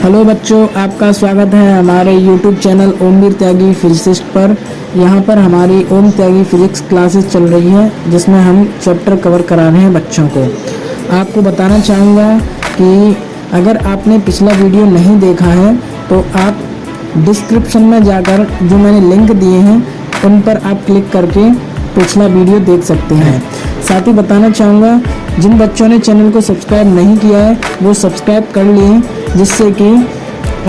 Hello बच्चों, आपका स्वागत है हमारे YouTube चैनल ओमवीर त्यागी फिजिसिस्ट पर। यहाँ पर हमारी ओम त्यागी फिजिक्स क्लासेस चल रही है, जिसमें हम चैप्टर कवर करा रहे हैं बच्चों को। आपको बताना चाहूँगा कि अगर आपने पिछला वीडियो नहीं देखा है तो आप डिस्क्रिप्शन में जाकर जो मैंने लिंक दिए हैं उन पर आप क्लिक करके पिछला वीडियो देख सकते हैं। साथ ही बताना चाहूँगा, जिन बच्चों ने चैनल को सब्सक्राइब नहीं किया है वो सब्सक्राइब कर लिए, जिससे कि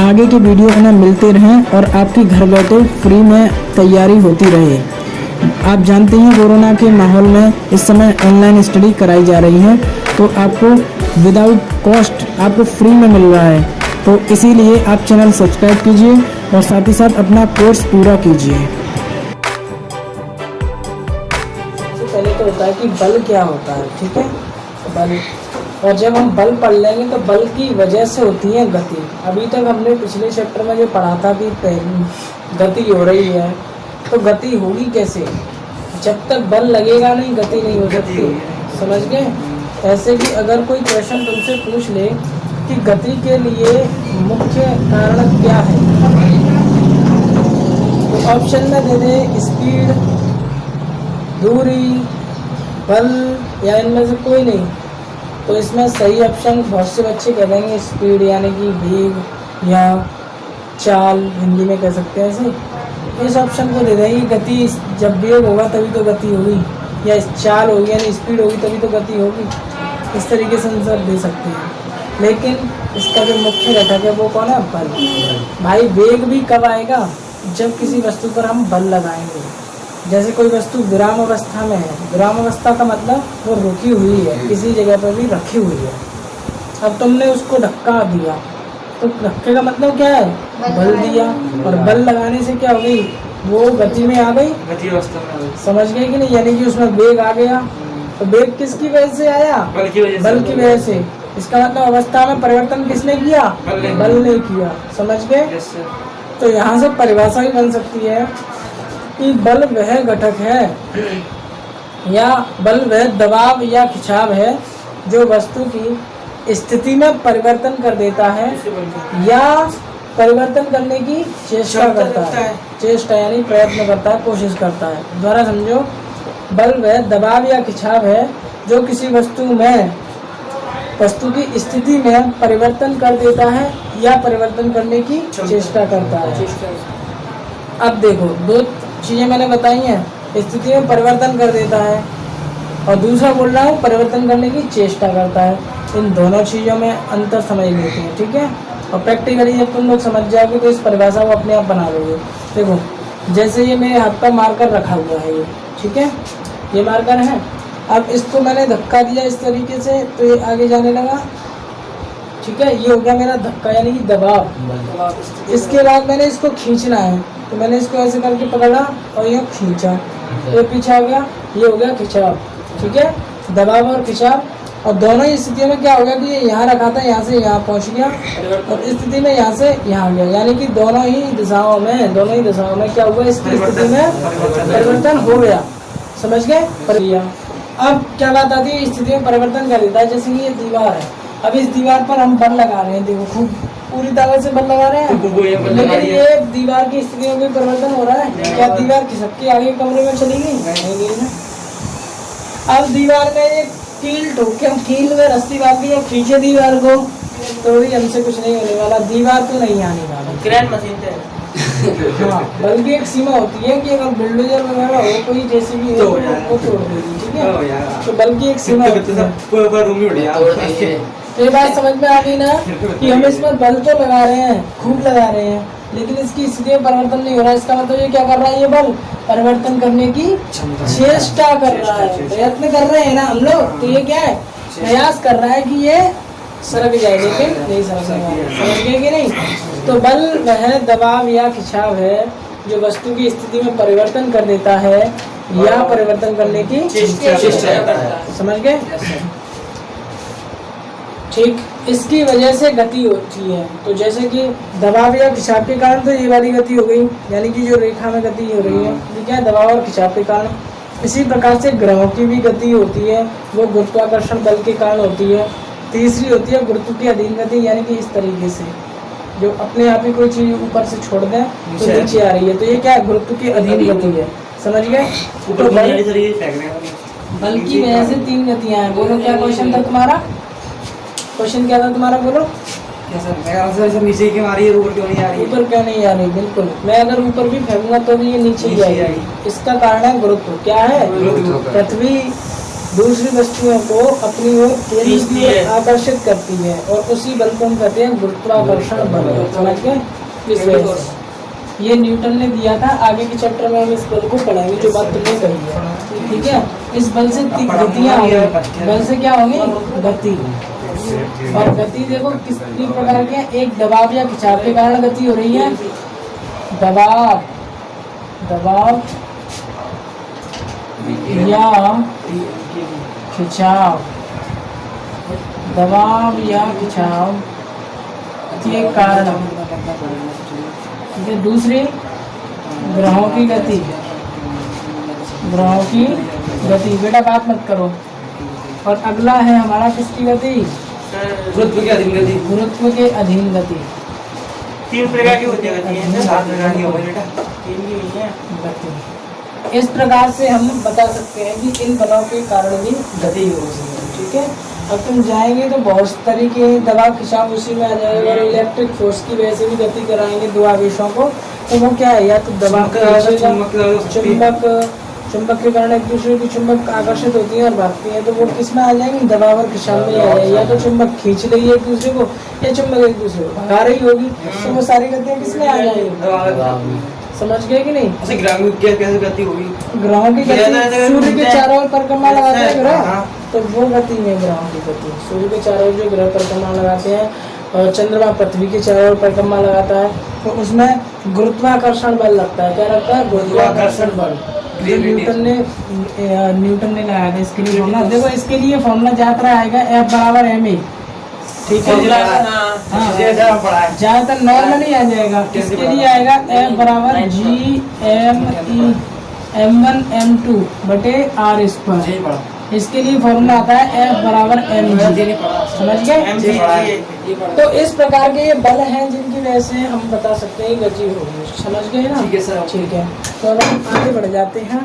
आगे के वीडियो उन्हें मिलते रहें और आपकी घर बैठे फ्री में तैयारी होती रहे। आप जानते हैं कोरोना के माहौल में इस समय ऑनलाइन स्टडी कराई जा रही है, तो आपको विदाउट कॉस्ट आपको फ्री में मिल रहा है। तो इसीलिए आप चैनल सब्सक्राइब कीजिए और साथ ही साथ अपना कोर्स पूरा कीजिए। पहले तो होता है कि बल क्या होता है, ठीक है। बल, और जब हम बल पढ़ लेंगे तो बल की वजह से होती है गति। अभी तक हमने पिछले चैप्टर में जो पढ़ा था कि गति हो रही है, तो गति होगी कैसे? जब तक बल लगेगा नहीं गति नहीं हो सकती, समझ गए। ऐसे कि अगर कोई क्वेश्चन तुमसे पूछ ले कि गति के लिए मुख्य कारण क्या है, तो ऑप्शन में दे दे स्पीड, दूरी, बल या इनमें से कोई नहीं, तो इसमें सही ऑप्शन बहुत से बच्चे कह देंगे स्पीड, यानी कि वेग या चाल, हिंदी में कह सकते हैं ऐसे। इस ऑप्शन को दे देंगे गति, जब वेग होगा तभी तो गति होगी, या चाल होगी यानी स्पीड होगी तभी तो गति होगी। इस तरीके से आंसर दे सकते हैं, लेकिन इसका जो मुख्य घटक है वो कौन है? बल। भाई वेग भी कब आएगा? जब किसी वस्तु पर हम बल लगाएंगे। जैसे कोई वस्तु विराम अवस्था में है, विराम अवस्था का मतलब वो रुकी हुई है, किसी जगह पर भी रखी हुई है। अब तुमने उसको धक्का दिया, तो धक्के का मतलब क्या है? बल दिया, और बल लगाने से क्या हो गई? वो गति में आ गई, गति अवस्था में आ गई। समझ गए कि नहीं? यानी कि उसमें वेग आ गया। तो वेग किसकी वजह से आया? बल की वजह से। इसका मतलब अवस्था में परिवर्तन किसने किया? बल ने किया। समझ गए? तो यहाँ से परिभाषा भी बन सकती है कि बल वह घटक है या बल वह दबाव या खिंचाव है जो वस्तु की स्थिति में परिवर्तन कर देता है या परिवर्तन करने की चेष्टा करता है। चेष्टा यानी प्रयत्न करता है, कोशिश करता है। दोबारा समझो, बल वह दबाव या खिंचाव है जो किसी वस्तु की स्थिति में परिवर्तन कर देता है या परिवर्तन करने की चेष्टा करता है। अब देखो, दो चीज़ें मैंने बताई हैं, स्थिति में परिवर्तन कर देता है और दूसरा बोल रहा हूँ परिवर्तन करने की चेष्टा करता है। इन दोनों चीज़ों में अंतर समझ लेते हैं, ठीक है। और प्रैक्टिकली जब तुम लोग समझ जाओगे तो इस परिभाषा को अपने आप बना लोगे। देखो, जैसे ये मेरे हाथ पर मार्कर रखा हुआ है, ये ठीक है, ये मार्कर है। अब इसको मैंने धक्का दिया इस तरीके से, तो ये आगे जाने लगा, ठीक है। ये हो गया मेरा धक्का यानी कि दबाव। इसके बाद मैंने इसको खींचना है, तो मैंने इसको ऐसे करके पकड़ा और ये खींचा, ये पीछे आ गया, ये हो गया खिंचाव, ठीक है। दबाव और खिंचाव। और दोनों ही स्थितियों में क्या हो गया कि ये यहाँ रखा था, यहाँ से यहाँ पहुँच गया, और इस स्थिति में यहाँ से यहाँ गया, यानी कि दोनों ही दिशाओं में क्या हुआ? इसकी स्थिति में परिवर्तन हो गया। समझ गए? अब क्या बात आती है? स्थिति में परिवर्तन कर देता है। जैसे कि ये दीवार है, अब इस दीवार पर हम बल लगा रहे हैं, देखो खूब पूरी ताकत से बल लगा रहे हैं, लेकिन ये दीवार की स्थिति में कोई परिवर्तन हो रहा है क्या? दीवार खिसक के आगे कमरे में चली गई? नहीं गई ना। अब दीवार में एक कील ठोक के, कील में रस्सी बांध दी और खींचे दीवार को, तो भी हमसे कुछ नहीं होने वाला, दीवार तो नहीं आने वाला। क्रैन मशीन है। हाँ, बल्कि एक सीमा होती है कि अगर बुलडोजर वगैरह हो कोई जैसे भी हो वो तोड़ देगी, ठीक है। तो बल्कि एक सीमा होती है। तो ये बात समझ में आ गई ना कि हम इसमें बल तो लगा रहे हैं, खूब लगा रहे हैं, लेकिन इसकी स्थिति में परिवर्तन नहीं हो रहा है। इसका मतलब ये क्या कर रहा है? ये बल परिवर्तन करने की चेष्टा कर रहा है, प्रयत्न कर रहे हैं ना हम लोग। तो ये क्या है? प्रयास कर रहा है कि ये सरक जाए, लेकिन नहीं सरक रहा है। समझ गए कि नहीं? तो बल वह दबाव या खिंचाव है जो वस्तु की स्थिति में परिवर्तन कर देता है या परिवर्तन करने की चेष्टा करता है। समझ गए? ठीक, इसकी वजह से गति होती है। तो जैसे कि दबाव या खिंचाव के कारण तो ये वाली गति हो गई, यानी कि जो रेखा में गति हो रही है ये क्या है? दबाव और खिंचाव के कारण। इसी प्रकार से ग्रहों की भी गति होती है, वो गुरुत्वाकर्षण बल के कारण होती है। तीसरी होती है गुरुत्व की अधीन गति, यानी कि इस तरीके से जो अपने आप ही कोई चीज ऊपर से छोड़ दें तो नीचे आ रही है, तो ये क्या है, गुरुत्व की अधीन गति है। समझ गए? तो बल की वजह से 3 गतियां हैं। बोलो क्या क्वेश्चन था तुम्हारा? क्वेश्चन क्या था तुम्हारा? बोलो। नीचे क्यों आ रही है, ऊपर क्यों नहीं आ रही है? ऊपर क्यों नहीं आ रही? बिल्कुल, मैं अगर ऊपर भी फेंकूंगा तो भी ये नीचे ही आएगी। इसका कारण है गुरुत्व। क्या है? पृथ्वी दूसरी वस्तुओं को अपनी ओर केंद्र की ओर आकर्षित करती है और उसी बल को हम कहते हैं गुरुत्वाकर्षण बल। समझ गए? इस वजह से ये न्यूटन ने दिया था। आगे के चैप्टर में हम इस बल को पढ़ेंगे जो बात तुमने कही है। ठीक है? इस बल से गतियां होंगी। बल से क्या होंगी? गति। और गति देखो किस प्रकार की है। एक दबाव या खिंचाव के कारण गति हो रही है। दबाव या खिंचाव, दबाव या खिंचाव के कारण। ठीक है? दूसरी ग्रहों की गति। ग्रहों की गति, बेटा बात मत करो। और अगला है हमारा किसकी गति? गुरुत्व के अधीन गति। गुरुत्व के अधीन गति। 3 प्रकार की होती है, 7 प्रकार की होगी बेटा। 3 की हुई है गति। इस प्रकार से हम बता सकते हैं कि इन बलों के कारण भी गति हो सकती है। ठीक है? अब तुम जाएंगे तो बहुत तरीके दबाव खिंचाव उसी में आ जाएगा। और इलेक्ट्रिक फोर्स की वजह से भी गति कराएंगे दो आवेशों को, तो वो क्या है? या तो दबाव चुंबक के कारण एक दूसरे की चुंबक आकर्षित होती है और भागती है, तो वो किस में आ जाएंगी? दबाव और खिंचाव में आ जाएगी। या तो चुंबक खींच रही है एक दूसरे को या चुंबक एक दूसरे को भगा रही होगी, तो वो सारी गतियाँ किस में आ जाएंगी? समझ गए कि नहीं? कैसे गति होगी? ग्रहों की गति, सूर्य के चारों ओर परिक्रमा लगाते हैं ग्रह, तो वो गति में ग्रहों की गति। सूर्य के चारों ओर जो ग्रह परिक्रमा लगाते हैं और चंद्रमा पृथ्वी के चारों ओर परिक्रमा लगाता है, तो उसमें गुरुत्वाकर्षण बल लगता है। क्या लगता है? गुरुत्वाकर्षण बल। न्यूटन ने लगाया था इसके लिए फॉर्मूला। देखो इसके लिए फॉर्मूला ज्यादा आएगा F बराबर ma। ठीक है? ज्यादातर नॉर्मली आ जाएगा। इसके लिए आएगा F बराबर m1 m2 बटे r स्क्वायर। इसके लिए फॉर्मूला आता है F बराबर mg। समझ गए? तो इस प्रकार के ये बल हैं जिनकी वजह से हम बता सकते हैं गति होगी। समझ गए ना? ठीक है सर। ठीक है, तो अब हम आगे बढ़ जाते हैं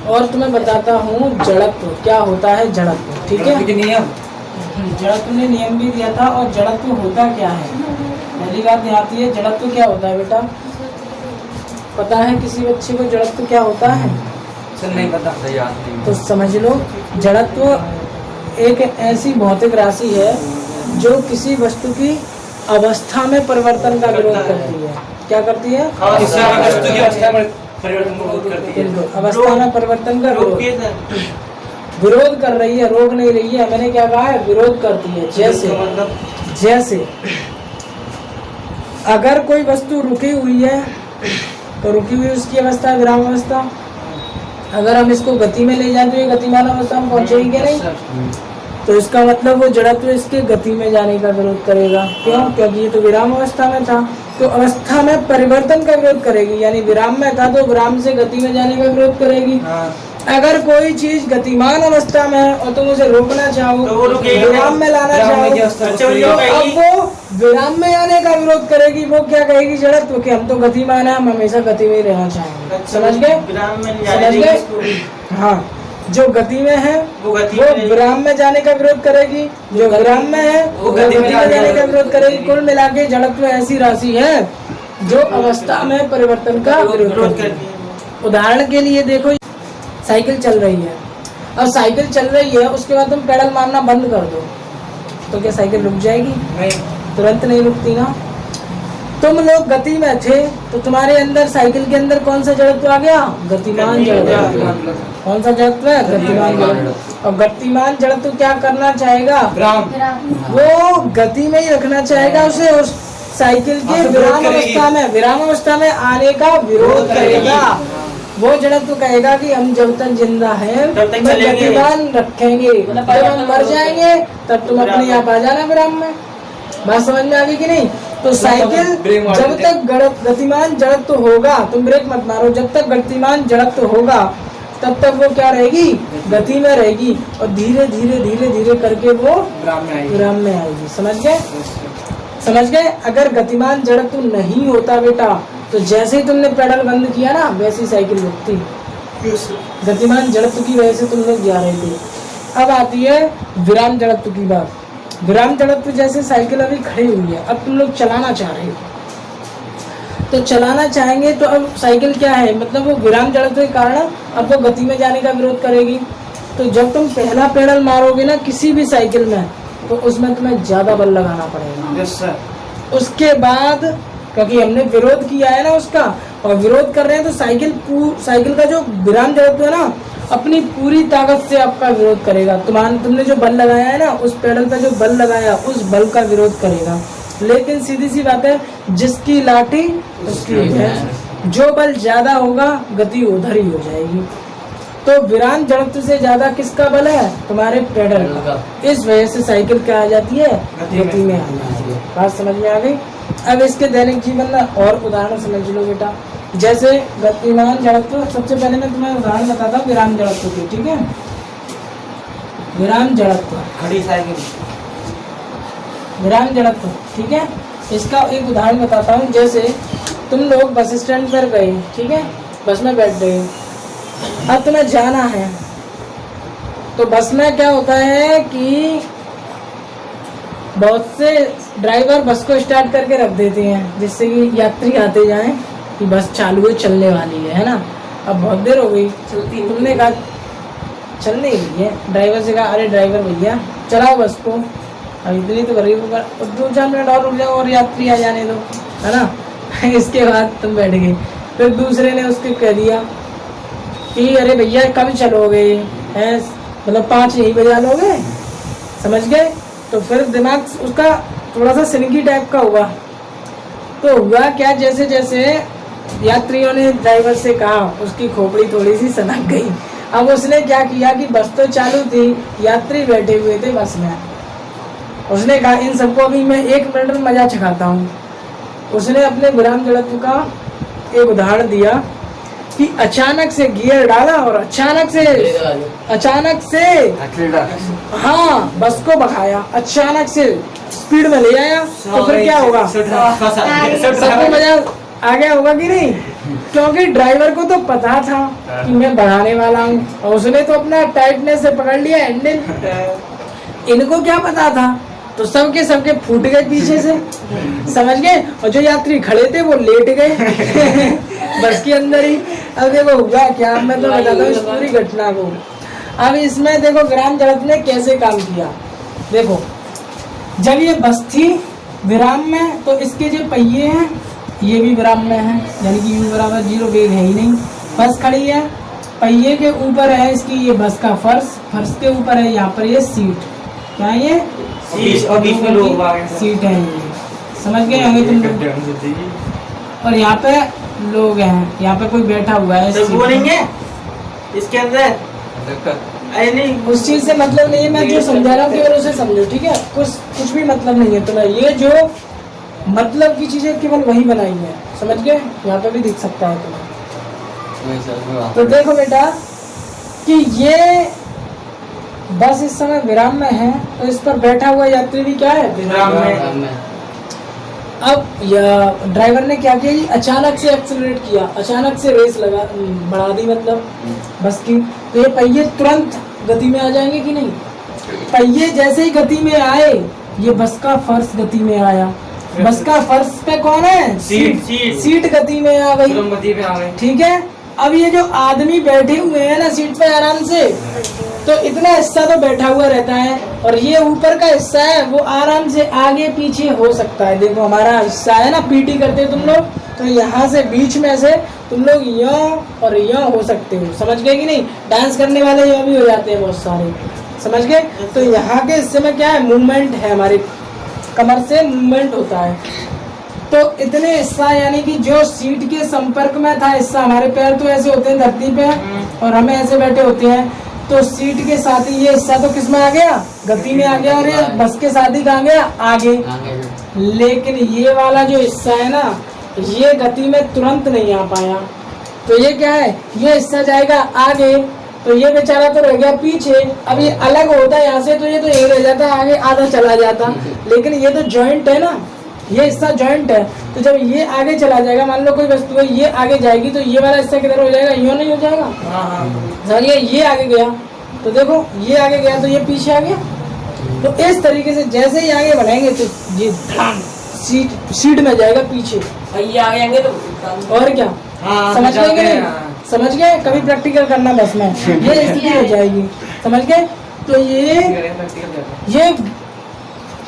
और तुम्हें बताता हूँ जड़त्व क्या होता है। जड़त्व, ठीक है? जड़त्व ने नियम भी दिया था। और जड़त्व होता क्या है? पहली बात यहाँ आती है, जड़त्व क्या होता है बेटा? पता है किसी बच्चे को जड़त्व क्या होता है? नहीं पता, याद नहीं। तो समझ लो, जड़त्व एक ऐसी भौतिक राशि है जो किसी वस्तु की अवस्था में परिवर्तन का विरोध करती है। क्या करती है? वस्तु की अवस्था में परिवर्तन को विरोध करती है। अवस्था में परिवर्तन का विरोध कर रही है, रोक नहीं रही है। मैंने क्या कहा है? विरोध करती है। जैसे अगर कोई वस्तु रुकी हुई है तो रुकी हुई उसकी अवस्था विराम अवस्था। अगर हम इसको गति में ले जाए तो ये गतिमान अवस्था में पहुंचेगी क्या? नहीं। तो इसका मतलब वो जड़त्व इसके गति में जाने का विरोध करेगा। क्यों? क्योंकि ये तो विराम अवस्था में था, तो अवस्था में परिवर्तन का विरोध करेगी। यानी विराम में था तो विराम से गति में जाने का विरोध करेगी। अगर कोई चीज गतिमान अवस्था में है और तुम उसे रोकना चाहो, तो विराम में लाना चाहो, तो अब वो विराम में आने का विरोध करेगी। वो क्या कहेगी? जड़त्व कि हम तो गतिमान है, हम हमेशा गति में रहना चाहेंगे। समझ गए? समझ गए? हाँ, जो गति में है वो विराम में जाने का विरोध करेगी, जो विराम में है वो गति में जाने का विरोध करेगी। कुल मिला के जड़त्व ऐसी राशि है जो अवस्था में परिवर्तन का विरोध करती है। उदाहरण के लिए देखो, साइकिल चल रही है और साइकिल चल रही है, उसके बाद तुम पेडल मारना बंद कर दो तो क्या साइकिल रुक जाएगी? नहीं, तुरंत नहीं रुकती ना। तुम लोग गति में थे तो तुम्हारे अंदर, साइकिल के अंदर कौन सा जड़त्व आ गया? गतिमान जड़त्व। कौन सा जड़त्व है? गतिमान जड़त्व। और गतिमान जड़त्व क्या करना चाहेगा? वो गति में ही रखना चाहेगा उसे, उस साइकिल के विराम अवस्था में आने का विरोध करेगा। वो जड़त्व कहेगा कि हम जब तक जिंदा हैं तब गतिमान रखेंगे, जब हम मर जाएंगे तब तुम अपने आप आ जाना विराम में। बात समझ में आ गई कि नहीं? तो साइकिल जब तक गतिमान जड़त्व होगा, तुम ब्रेक मत मारो, जब तक गतिमान जड़त्व होगा तब तक वो क्या रहेगी? गति में रहेगी। और धीरे धीरे धीरे धीरे करके वो विराम में आएगी। समझ गए? समझ गए? अगर गतिमान जड़त्व नहीं होता बेटा तो जैसे ही तुमने पेडल बंद किया ना वैसी साइकिल रुकती। गतिमान जड़त्व की वजह से तुम लोग जा रहे थे। अब आती है विराम जड़त्व की बात। विराम जड़त्व जैसे साइकिल अभी खड़ी हुई है, अब तुम लोग चलाना चाह रहे हो, तो चलाना चाहेंगे तो अब साइकिल क्या है, मतलब वो विराम जड़त्व के कारण अब वो गति में जाने का विरोध करेगी। तो जब तुम पहला पेडल मारोगे ना किसी भी साइकिल में तो उसमें तुम्हें ज्यादा बल लगाना पड़ेगा। Yes sir. उसके बाद क्योंकि हमने विरोध किया है ना उसका, और विरोध कर रहे हैं तो साइकिल का जो विराम जड़त्व है ना अपनी पूरी ताकत से आपका विरोध करेगा। तुमने जो बल लगाया है ना उस पेडल पे जो बल लगाया उस बल का विरोध करेगा। लेकिन सीधी सी बात है, जिसकी लाठी उसकी भैंस, जो बल ज्यादा होगा गति उधर ही हो जाएगी। तो विराम जड़त्व से ज्यादा किसका बल है, तुम्हारे पेडल का। इस वजह से साइकिल क्या आ जाती है, गति में आ जाती है। बात समझ में आ गई? अब इसके दैनिक जीवन में और उदाहरण समझ लो बेटा। जैसे गतिमान जड़त्व, सबसे पहले मैं तुम्हें उदाहरण बताता हूँ विराम जड़त्व की, ठीक है? विराम जड़त्व, खड़ी साइकिल, विराम जड़त्व, ठीक है? इसका एक उदाहरण बताता हूँ। जैसे तुम लोग बस स्टैंड पर गए, ठीक है, बस में बैठ गए, अब तुम्हें जाना है। तो बस में क्या होता है कि बहुत से ड्राइवर बस को स्टार्ट करके रख देते हैं जिससे कि यात्री आते जाएं कि बस चालू है, चलने वाली है ना। अब बहुत देर हो गई चलती, तुमने कहा चलने ही रही है, ड्राइवर से कहा अरे ड्राइवर भैया चलाओ बस को, अब इतनी तो गरीब 2-4 मिनट और रुक जाओ और यात्री आ जाने दो, है ना। इसके बाद तुम बैठ गए, फिर दूसरे ने उसके कह दिया कि अरे भैया कब चलोगे, है मतलब 5 यही बजा लोगे, समझ गए? तो फिर दिमाग उसका थोड़ा सा सिनकी टाइप का हुआ। तो हुआ क्या, जैसे जैसे यात्रियों ने ड्राइवर से कहा उसकी खोपड़ी थोड़ी सी सनक गई। अब उसने क्या किया कि बस तो चालू थी, यात्री बैठे हुए थे बस में। उसने कहा इन सबको अभी मैं 1 मिनट में मजा चखाता हूँ। उसने अपने विराम जड़त्व का एक उदाहरण दिया कि अचानक से गियर डाला और अचानक से हाँ बस को भगाया, अचानक से स्पीड में ले आया। तो फिर क्या होगा, सबको मजा आ गया होगा कि नहीं? क्योंकि ड्राइवर को तो पता था कि मैं बढ़ाने वाला हूँ और उसने तो अपना टाइटनेस से पकड़ लिया हैंडल। इनको क्या पता था, तो सबके फूट गए पीछे से, समझ गए? और जो यात्री खड़े थे वो लेट गए बस के अंदर ही। अब देखो हुआ क्या, मैं तो बताता हूँ इस पूरी घटना को। अब इसमें देखो विराम जड़त्व ने कैसे काम किया। देखो जब ये बस थी विराम में तो इसके जो पहिए हैं ये भी विराम में है, यानी कि u बराबर 0, वेग है ही नहीं। बस खड़ी है, पहिए के ऊपर है इसकी ये बस का फर्श के ऊपर है यहाँ पर ये सीट, क्या है ये सीट, और बीच में लोग सीट है ये, समझ गए होंगे तुम लोग? और यहाँ पे लोग हैं, यहाँ पे कोई बैठा हुआ है, तो वो नहीं है इसके अंदर, अरे नहीं उस चीज से मतलब नहीं है। मैं जो समझा रहा हूँ केवल उसे समझो, ठीक है? कुछ भी मतलब नहीं है तुम्हें, ये जो मतलब की चीजें केवल वही बनाई है, समझ गए? यहाँ पे भी दिख सकता है तुम्हें। तो देखो बेटा कि ये बस इस समय विराम में है तो इस पर बैठा हुआ यात्री भी क्या है, विराम में। अब ड्राइवर ने क्या किया, अचानक से एक्सीलरेट किया, अचानक से रेस बढ़ा दी मतलब बस की। तो ये पहिए तुरंत गति में आ जाएंगे कि नहीं? पहिए जैसे ही गति में आए ये बस का फर्श गति में आया, बस का फर्श पे कौन है, सीट गति में आ गई, ठीक है? अब ये जो आदमी बैठे हुए हैं ना सीट पे आराम से, तो इतना हिस्सा तो बैठा हुआ रहता है और ये ऊपर का हिस्सा है वो आराम से आगे पीछे हो सकता है। देखो हमारा हिस्सा है ना, पीटी करते हो तुम लोग, तो यहाँ से बीच में से तुम लोग यहाँ और यहाँ हो सकते हो, समझ गए कि नहीं? डांस करने वाले यहाँ भी हो जाते हैं बहुत सारे, समझ गए? तो यहाँ के हिस्से में क्या है, मूवमेंट है, हमारे कमर से मूवमेंट होता है। तो इतने हिस्सा यानी कि जो सीट के संपर्क में था हिस्सा, हमारे पैर तो ऐसे होते हैं धरती पे और हमें ऐसे बैठे होते हैं, तो सीट के साथ ही ये हिस्सा तो किस में आ गया, गति में आ गया, और ये बस के साथ ही कहाँ गया, आगे। लेकिन ये वाला जो हिस्सा है ना ये गति में तुरंत नहीं आ पाया, तो ये क्या है, ये हिस्सा जाएगा आगे, तो ये बेचारा तो रह गया पीछे। अब ये अलग होता है यहाँ से तो ये तो यही रह जाता, आगे आधा चला जाता। लेकिन ये तो जॉइंट है ना, ये हिस्सा जॉइंट है, तो जब ये आगे चला जाएगा, मान लो कोई वस्तु है ये आगे जाएगी तो ये वाला हिस्सा किधर हो जाएगा, यूं नहीं हो जाएगा। समझिए ये आगे गया तो देखो ये आगे गया तो ये पीछे आ गया। तो इस तरीके से जैसे ही आगे बढ़ाएंगे तो ये सीट में जाएगा पीछे, ये आगे आएंगे तो और क्या समझ गए कि नहीं? समझ गए? कभी प्रैक्टिकल करना बस में, ये स्थिति हो जाएगी। समझ गए? तो ये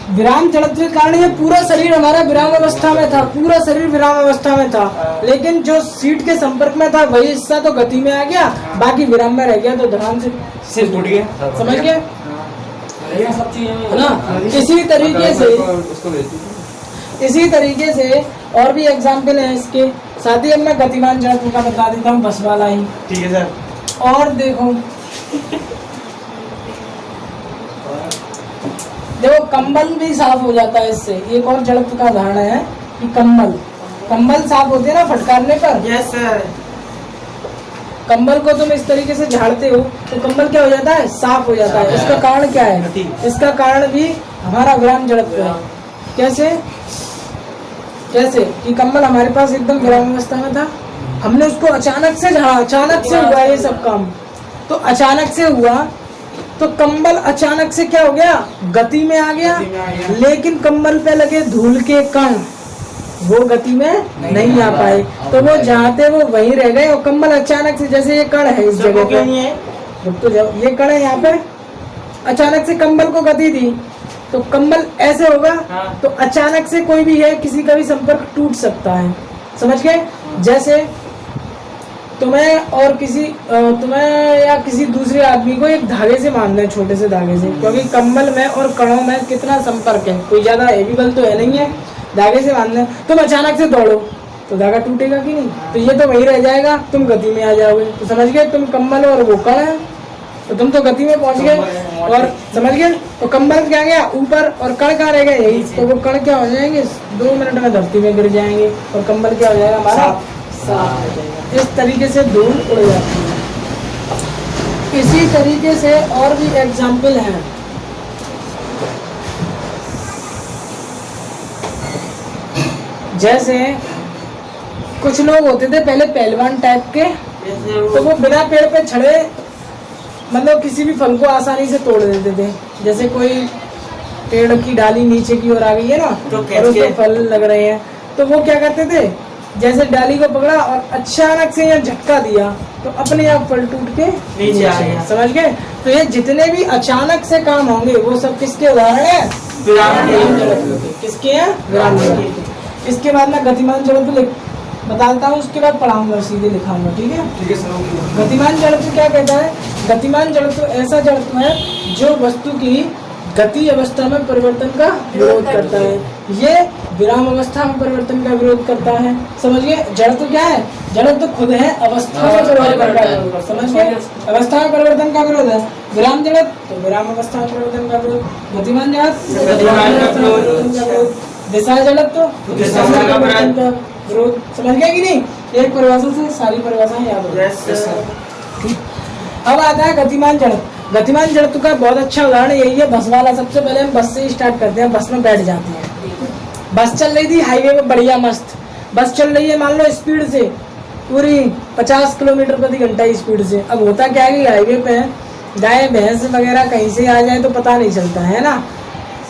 विराम जड़त्व के कारण ये पूरा शरीर हमारा विराम अवस्था में था, पूरा शरीर विराम अवस्था में था, लेकिन जो सीट के संपर्क में था वही हिस्सा तो गति में आ गया, बाकी विराम में रह गया तो ध्यान से टूट गया। समझ गए ना? इसी तरीके से और भी एग्जाम्पल है इसके साथ ही। अब मैं गतिमान जड़त्व का बता देता हूँ, बस वाला ही। ठीक है सर। और देखो कंबल भी साफ हो जाता है इससे। एक और जड़त्व का उदाहरण है कि कंबल साफ होते हैं ना फटकारने पर। Yes sir. कंबल को तुम इस तरीके से झाड़ते हो तो कंबल क्या हो जाता है, साफ हो जाता है। इसका कारण क्या है? इसका कारण भी हमारा विराम जड़त्व है। कैसे कि कंबल हमारे पास एकदम विराम अवस्था में था, हमने उसको अचानक से झाड़ा, अचानक से हुआ ये सब काम। तो अचानक से हुआ तो कंबल अचानक से क्या हो गया, गति में आ गया, लेकिन कंबल पे लगे धूल के कण वो गति में नहीं आ पाए, तो वो जहाँ थे वो वहीं रह गए। और कंबल अचानक से, जैसे ये कण है इस जगह पे, तो जब ये कण है यहाँ पे, अचानक से कंबल को गति दी तो कंबल ऐसे होगा। तो अचानक से कोई भी है, किसी का भी संपर्क टूट सकता है। समझ गए? जैसे तुम्हें और तुम्हें या किसी दूसरे आदमी को एक धागे से बांधना है, छोटे से धागे से, क्योंकि कंबल में और कणों में कितना संपर्क है, कोई ज्यादा हेवी बल तो है नहीं है। धागे से बांधना है, तुम अचानक से दौड़ो तो धागा टूटेगा कि नहीं? तो ये तो वहीं रह जाएगा, तुम गति में आ जाओगे। तो समझ गए? तुम कंबल और वो कण है, तो तुम तो गति में पहुंच गए। और समझ गए? तो कंबल क्या गया ऊपर और कण कहाँ रह गए, यही। तो वो कण क्या हो जाएंगे, 2 मिनट में धरती में गिर जाएंगे और कंबल क्या हो जाएगा हमारा, साफ हो जाएगा। इस तरीके से धूल उड़ जाती है। इसी तरीके से और भी एग्जाम्पल है। जैसे कुछ लोग होते थे पहले पहलवान टाइप के, तो वो बिना पेड़ पे चढ़े मतलब किसी भी फल को आसानी से तोड़ देते थे। जैसे कोई पेड़ की डाली नीचे की ओर आ गई है ना, तो और उसमें फल लग रहे हैं, तो वो क्या करते थे, जैसे डाली को पकड़ा और अचानक से यहाँ झटका दिया तो अपने आप फल टूट के नीचे आ गया। समझ गए? तो ये जितने भी अचानक से काम होंगे वो सब किसके उदाहरण है, विराम जड़त्व के। किसके हैं? विराम जड़त्व के। इसके बाद मैं गतिमान जड़त्व बताता हूँ, उसके बाद पढ़ाऊंगा, सीधे लिखाऊंगा। ठीक है? ठीक है सर। गतिमान जड़त्व क्या कहता है? गतिमान जड़त्व ऐसा जड़त्व है जो वस्तु की गति अवस्था में परिवर्तन का विरोध करता है। ये विराम अवस्था में परिवर्तन का विरोध करता है। समझ गए? जड़त्व क्या है? जड़त्व खुद है अवस्था में परिवर्तन का विरोध। समझ गए? अवस्था में परिवर्तन का विरोध है। विराम जड़त्व तो विराम अवस्था में परिवर्तन का विरोध, गतिमान जड़त्व गतिमान अवस्था में परिवर्तन का विरोध, दिशा जड़त्व तो दिशा का परिवर्तन का विरोध। समझ गए कि नहीं? एक परिभाषा से सारी परिभाषाएं याद हो जाएगी। अब आता है गतिमान जड़त्व। गतिमान जड़त्व का बहुत अच्छा उदाहरण यही है, बस वाला। सबसे पहले हम बस से स्टार्ट करते हैं। बस में बैठ जाते हैं, बस चल रही थी हाईवे पे, बढ़िया मस्त बस चल रही है, मान लो स्पीड से पूरी 50 किलोमीटर प्रति घंटा स्पीड से। अब होता क्या है कि हाईवे पे गाय भैंस वगैरह कहीं से आ जाए तो पता नहीं चलता है ना,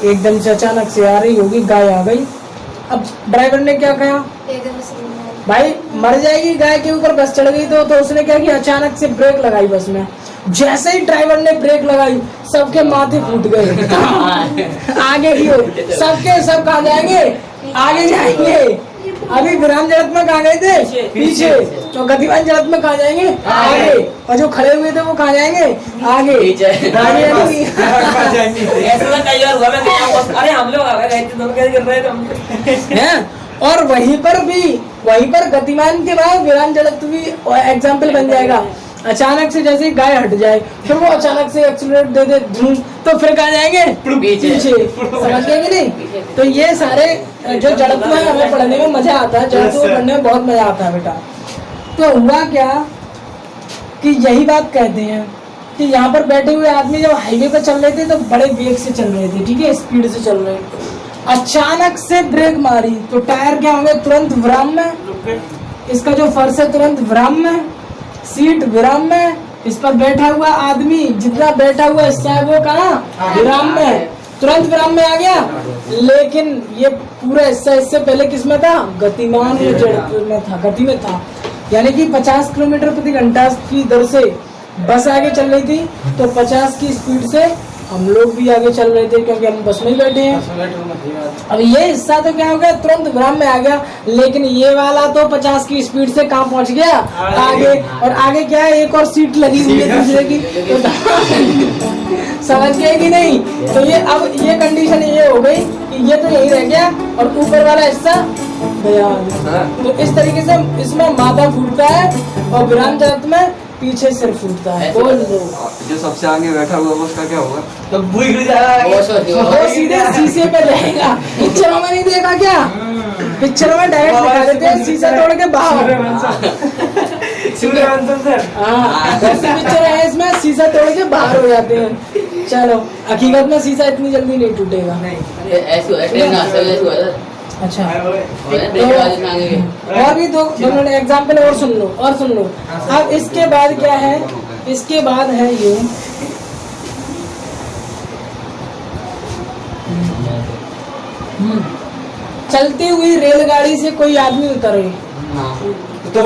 एकदम से अचानक से आ रही होगी, गाय आ गई। अब ड्राइवर ने क्या कहा, भाई मर जाएगी गाय के ऊपर बस चढ़ गई तो उसने क्या किया, अचानक से ब्रेक लगाई बस में। जैसे ही ड्राइवर ने ब्रेक लगाई सबके माथे फूट गए आगे ही हो सबके सब कहाँ जाएंगे, आगे जाएंगे। अभी विराम जड़त्व में कहाँ गए थे, पीछे। तो गतिमान जड़त्व में कहाँ जाएंगे, आगे। और जो खड़े हुए थे वो कहाँ जाएंगे, आगे। अरे हम लोग आगे दोनों कैसे कर रहे थे और वहीं पर गतिमान के बाद विराम जड़त्व भी एग्जाम्पल बन जाएगा। अचानक से जैसे गाय हट जाए फिर वो अचानक से एक्सीलरेट दे दे धूम, तो फिर कहाँ जाएंगे, पीछे। समझ गए कि नहीं? तो ये सारे जो जड़त्व है हमें पढ़ने में मजा आता है, जड़त्व पढ़ने में बहुत मजा आता है बेटा। तो हुआ क्या कि यही बात कहते हैं कि यहाँ पर बैठे हुए आदमी जब हाईवे पर चल रहे थे तो बड़े वेग से चल रहे थे, ठीक है, स्पीड से चल रहे। अचानक से ब्रेक मारी तो टायर क्या होंगे, तुरंत विराम में, रुक गए। इसका जो फर्श है तुरंत विराम में, सीट विराम में, इस पर बैठा हुआ आदमी जितना बैठा हुआ हिस्सा है वो कहाँ, विराम में, तुरंत विराम में आ गया। लेकिन ये पूरा हिस्सा इससे पहले किस में था, गतिमान में, जड़ में था, गति में था। यानी कि 50 किलोमीटर प्रति घंटा की दर से बस आगे चल रही थी, तो 50 की स्पीड से हम लोग भी आगे चल रहे थे क्योंकि हम बस में ही बैठे हैं। अब ये हिस्सा तो क्या हो गया, तुरंत विराम में आ गया, लेकिन ये वाला तो 50 की स्पीड से कहाँ पहुंच गया, आगे। और आगे क्या है, एक और सीट लगी हुई है दूसरे की, तो समझ गए कि नहीं। तो ये अब ये कंडीशन ये हो गई कि ये तो यही रह गया और ऊपर वाला हिस्सा गया। तो इस तरीके से इसमें माथा फूटता है और विराम जगत में पीछे सिर फूटता है। बोल दो, जो सबसे आगे बैठा हुआ है उसका क्या होगा? तो बुई गिर जाएगा। वो सीधे शीशे पे रहेगा। पिक्चरों में नहीं देखा क्या, पिक्चरों में डायरेक्ट दिखा देते हैं शीशा तोड़ के बाहर। सर हाँ, वैसे पिक्चर है इसमें शीशा तोड़ के बाहर हो जाते हैं। चलो, हकीकत में शीशा इतनी जल्दी नहीं टूटेगा। अच्छा, और भी दो एग्जाम्पल और सुन लो, और सुन लो। अब इसके बाद क्या है, इसके बाद है ये चलती हुई रेलगाड़ी से कोई आदमी उतरे तो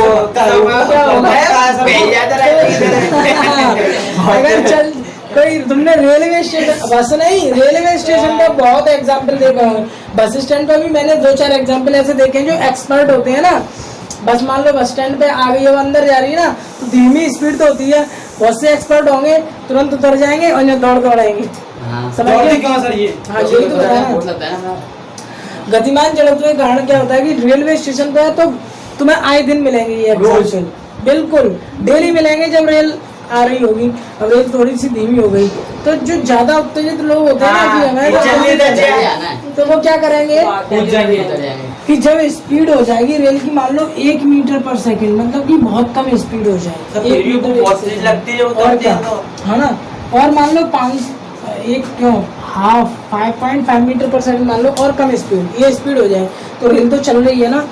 अगर चल कोई, तुमने रेलवे स्टेशन, बस नहीं, रेलवे स्टेशन पर बहुत एग्जाम्पल देखा है। बस स्टैंड पर भी मैंने 2-4 एग्जाम्पल ऐसे देखे हैं जो एक्सपर्ट होते हैं ना। बस मान लो बस स्टैंड पे आ गई है, वो अंदर जा रही है ना, तो धीमी स्पीड तो होती है, बहुत से एक्सपर्ट होंगे तुरंत उतर जाएंगे और यहाँ दौड़ आएंगे। समझ गए क्यों सर ये? हाँ, यही तो बताया। गतिमान जड़त्व के कारण क्या होता है कि रेलवे स्टेशन पर तो तुम्हें आए दिन मिलेंगे ये एग्जाम्पल, बिल्कुल डेली मिलेंगे। जब रेल आ रही होगी, अब रेल थोड़ी सी धीमी हो गई, तो जो ज्यादा उत्तेजित लोग होते हैं ना कि हमें, तो वो क्या करेंगे कि जब स्पीड हो जाएगी रेल की, मान लो 1 मीटर पर सेकंड, मतलब कि बहुत कम स्पीड हो जाएगी, 1 मीटर बहुत तेज लगती है और क्या, है ना। और मान लो 5.5 मीटर पर सेकंड मान लो, और कम स्पीड, ये स्पीड हो जाए तो रेल तो चल रही है ना।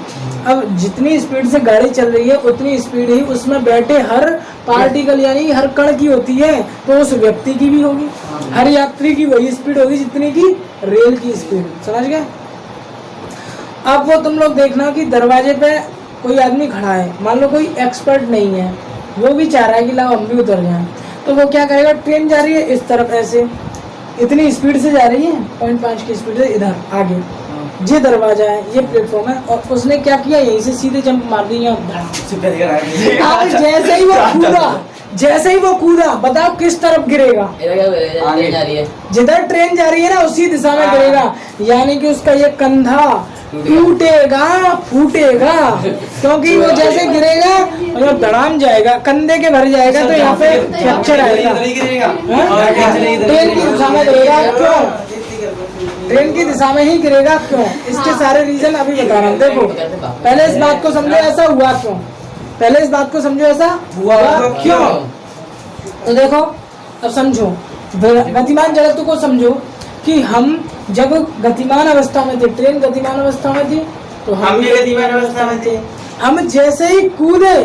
अब जितनी स्पीड से गाड़ी चल रही है उतनी स्पीड ही उसमें बैठे हर पार्टिकल यानी हर कण की होती है, तो उस व्यक्ति की भी होगी, हर यात्री की वही स्पीड होगी जितनी की रेल की स्पीड। समझ गए। अब वो तुम लोग देखना कि दरवाजे पे कोई आदमी खड़ा है, मान लो कोई एक्सपर्ट नहीं है, वो भी चाह रहा है कि लाओ हम भी उतर जाएं, तो वो क्या करेगा, ट्रेन जा रही है इस तरफ ऐसे, इतनी स्पीड से जा रही है 0.5 की स्पीड से इधर आगे, ये दरवाजा है, ये प्लेटफॉर्म है, और उसने क्या किया, यहीं से सीधे जंप मार दी यहाँ। जैसे ही वो कूदा बताओ किस तरफ गिरेगा, जिधर ट्रेन जा रही है ना उसी दिशा में गिरेगा। यानी कि उसका ये कंधा टूटेगा, फूटेगा, क्योंकि वो जैसे गिरेगा और धड़ाम जाएगा, कंधे के भर जाएगा, तो यहाँ पे फ्रैक्चर आएगा। ट्रेन की दिशा में गिरेगा, क्यों? ट्रेन की दिशा में ही गिरेगा, क्यों? इसके सारे रीजन अभी बता रहा हूँ। देखो, पहले इस बात को समझो ऐसा हुआ क्यों, पहले इस बात को समझो ऐसा हुआ क्यों। तो देखो, अब समझो, गतिमान जड़त्व को समझो कि हम जब गतिमान अवस्था में थे, ट्रेन गतिमान अवस्था में थी, तो हम भी गतिमान अवस्था में थे। हम जैसे ही कूदे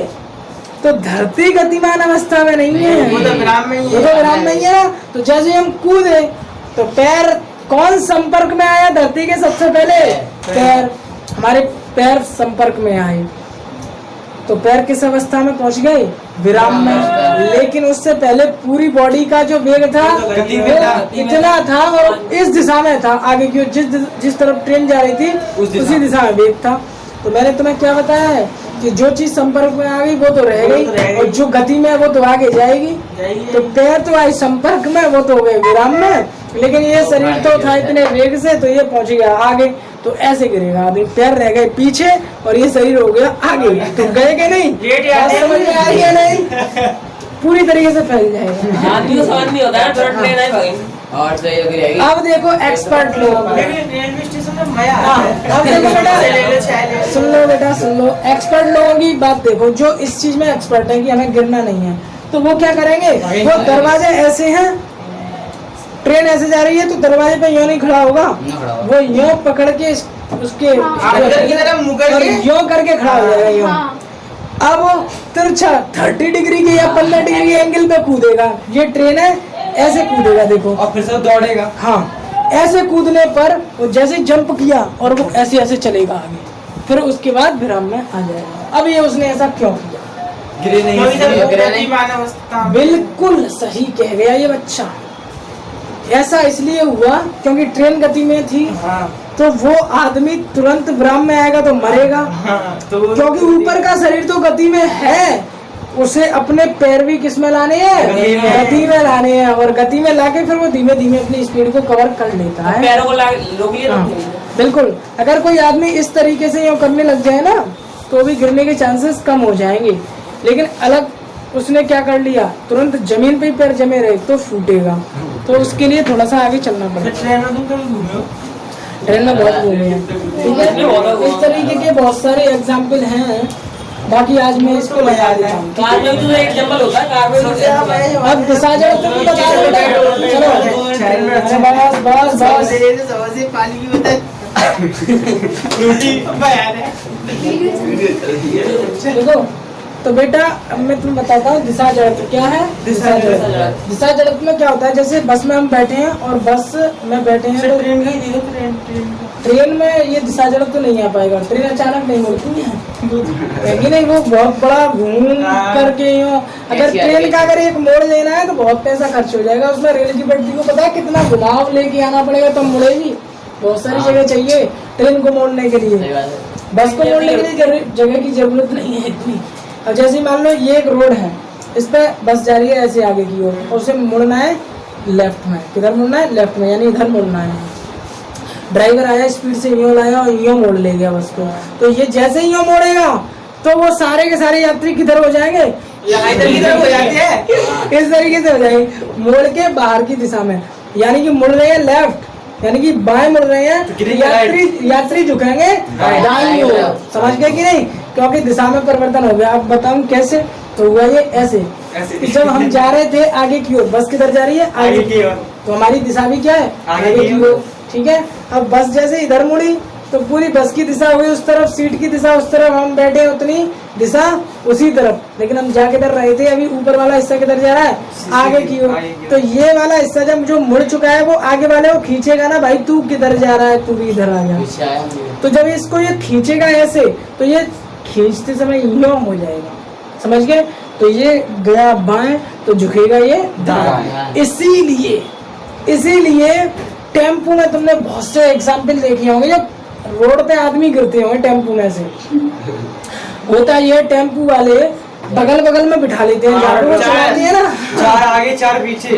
तो धरती गतिमान अवस्था में नहीं है, वो तो विराम में ही है ना। तो जैसे हम कूदे तो पैर कौन संपर्क में आया धरती के, सबसे पहले पैर, हमारे पैर संपर्क में आए, तो पैर किस अवस्था में पहुंच गए, विराम में। लेकिन उससे पहले पूरी बॉडी का जो वेग था वो इतना था और इस दिशा में था, आगे की जिस तरफ ट्रेन जा रही थी उसी दिशा में वेग था। तो मैंने तुम्हें क्या बताया है कि जो चीज संपर्क में आ गई वो तो रह गई, और जो गति में वो तो आगे जाएगी। तो पैर तो आई संपर्क में, वो तो हो गए विराम में, लेकिन ये शरीर तो था इतने वेग से, तो ये पहुंच गया आगे, तो ऐसे गिरेगा आदमी, पैर रह गए पीछे और ये शरीर हो गया आगे। तो गए के नहीं, समझ में आ रही है नहीं, पूरी तरीके से फैल जाएगा, आदमी को समझ नहीं होता है, तुरंत ट्रेन आई भाई और तो ये गिरेगी। अब देखो एक्सपर्ट लोग, रेलवे स्टेशन में मजा अब देखो बेटा, सुन लो बेटा, सुन लो, एक्सपर्ट लोगों की बात देखो, जो इस चीज में एक्सपर्ट है कि हमें गिरना नहीं है, तो वो क्या करेंगे, वो दरवाजे ऐसे हैं, ट्रेन ऐसे जा रही है तो दरवाजे पे यूं नहीं खड़ा होगा, ना खड़ा होगा। वो यूं पकड़ के उसके अंदर की तरफ मुंह करके यूं करके खड़ा हो जाएगा यूं। हाँ, अब वो तिरछा 30 डिग्री के या 15 डिग्री के एंगल पे कूदेगा। ये ट्रेन है, ऐसे कूदेगा देखो। और फिर सब दौड़ेगा। हाँ, ऐसे कूदने पर वो जैसे जंप किया और वो ऐसे ऐसे चलेगा आगे, फिर उसके बाद फिर हम में आ जाएगा। अब ये उसने ऐसा क्यों किया? गिरे नहीं, क्योंकि जब गिरे नहीं। बिल्कुल सही कह गया ये बच्चा। ऐसा इसलिए हुआ क्योंकि ट्रेन गति में थी, हाँ, तो वो आदमी तुरंत विराम में आएगा तो मरेगा, हाँ, तो क्योंकि ऊपर का शरीर तो गति में है, उसे अपने पैर भी किस में लाने हैं? गति में। गति में लाने हैं, और गति में लाके फिर वो धीमे धीमे अपनी स्पीड को कवर कर लेता है। पैरों को रोक लिए हाँ, रखते बिल्कुल। अगर कोई आदमी इस तरीके से यूँ करने लग जाए ना, तो भी गिरने के चांसेस कम हो जाएंगे। लेकिन अलग उसने क्या कर लिया, तुरंत जमीन पे ही पैर जमे रहे तो फूटेगा। तो उसके लिए थोड़ा सा आगे चलना पड़ेगा। ट्रेन में तुम कभी घूमे हो? ट्रेन में बहुत घूमे हैं, ठीक है। इस तरीके के बहुत सारे एग्जाम्पल हैं, बाकी आज मैं इसको बता देता हूँ। कार में तो एक जंगल होता है, कार में तो अब दिशा जब तुम बता दो बेटा। चलो बस बस बस। पानी की बोतल रोटी बयान है। देखो तो बेटा अब मैं तुम्हें बताता हूँ दिशा जड़त्व क्या है। दिशा जड़त्व, दिशा जड़त्व में क्या होता है, जैसे बस में हम बैठे हैं और बस में बैठे हैं तो ट्रेन का ही देखो, ट्रेन ट्रेन में ये दिशा जड़त्व तो नहीं आ पाएगा। ट्रेन अचानक नहीं मुड़ती है कि नहीं, वो बहुत बड़ा घूम करके यूँ। अगर ट्रेन का अगर एक मोड़ लेना है तो बहुत पैसा खर्च हो जाएगा उसमें। रेल की पटरी को पता है कितना घुमाव लेके आना पड़ेगा तो मुड़ेगी, बहुत सारी जगह चाहिए ट्रेन को मोड़ने के लिए। बस को मोड़ने के लिए जगह की जरूरत नहीं है इतनी। अब जैसे मान लो ये एक रोड है, इस पे बस जा रही है ऐसे आगे की ओर, और उसे मुड़ना है लेफ्ट में। किधर मुड़ना है? लेफ्ट में, यानी इधर मुड़ना है। ड्राइवर आया स्पीड से यूं लाया और यूं मोड़ ले गया बस को, तो ये जैसे ही यूं मोड़ेगा तो वो सारे के सारे यात्री किधर हो जाएंगे? इधर की तरफ हो जाती है। इस तरीके से हो जाएंगे, मोड़ के बाहर की दिशा में, यानी कि मुड़ रहे हैं लेफ्ट, यानी कि बाएं मुड़ रहे हैं, यात्री झुकेंगे दाईं ओर। समझ गए कि नहीं? क्योंकि दिशा में परिवर्तन हो गया। अब बताऊं कैसे? तो हुआ ये ऐसे कि जब हम जा रहे थे आगे की ओर, बस किधर जा रही है? आगे की ओर, तो हमारी दिशा भी क्या है? आगे की ओर, ठीक है। अब बस जैसे इधर मुड़ी तो पूरी बस की दिशा हुई उस तरफ, सीट की दिशा उस तरफ, हम बैठे उतनी दिशा उसी तरफ। लेकिन हम जा किधर रहे थे? अभी ऊपर वाला हिस्सा किधर जा रहा है? आगे की ओर। तो ये वाला हिस्सा जब जो मुड़ चुका है वो आगे वाले को खींचेगा ना, भाई तू किधर जा रहा है, तू भी इधर आ जा। तो जब इसको ये खींचेगा ऐसे, तो ये खींचते समय यूं हो जाएगा। समझ गए? तो ये गया बाएं तो झुकेगा ये दाएं। इसीलिए टेम्पो में तुमने बहुत से एग्जाम्पल देखे होंगे, जब रोड पे आदमी गिरते होंगे टेम्पो में से। होता ये टेम्पो वाले बगल बगल में बिठा लेते हैं, झाड़ू चलाती है ना, चार आगे चार पीछे।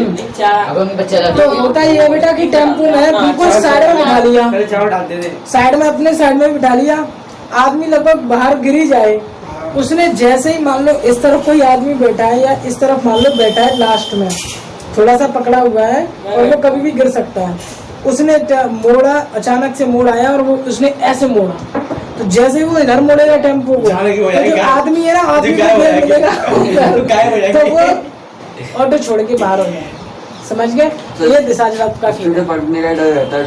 तो होता ये बेटा कि टेम्पो में बिल्कुल साइड में बिठा लिया, चावल डालते थे साइड में, अपने साइड में बिठा लिया। आदमी लगभग बाहर गिरी जाए, उसने जैसे ही मान लो इस तरफ कोई आदमी बैठा है या इस तरफ मान लो बैठा है, लास्ट में थोड़ा सा पकड़ा हुआ है और वो कभी भी गिर सकता है। उसने मोड़ा, अचानक से मोड़ आया और वो उसने ऐसे मोड़ा, तो जैसे ही वो इधर मोड़ेगा टेम्पो को, तो जो आदमी है ना, आदमी को मिलेगा तो वो ऑटो छोड़ के बाहर हो जाए। समझ गए? ये दिशा जड़त्व का खेल है। पलटने का डर रहता है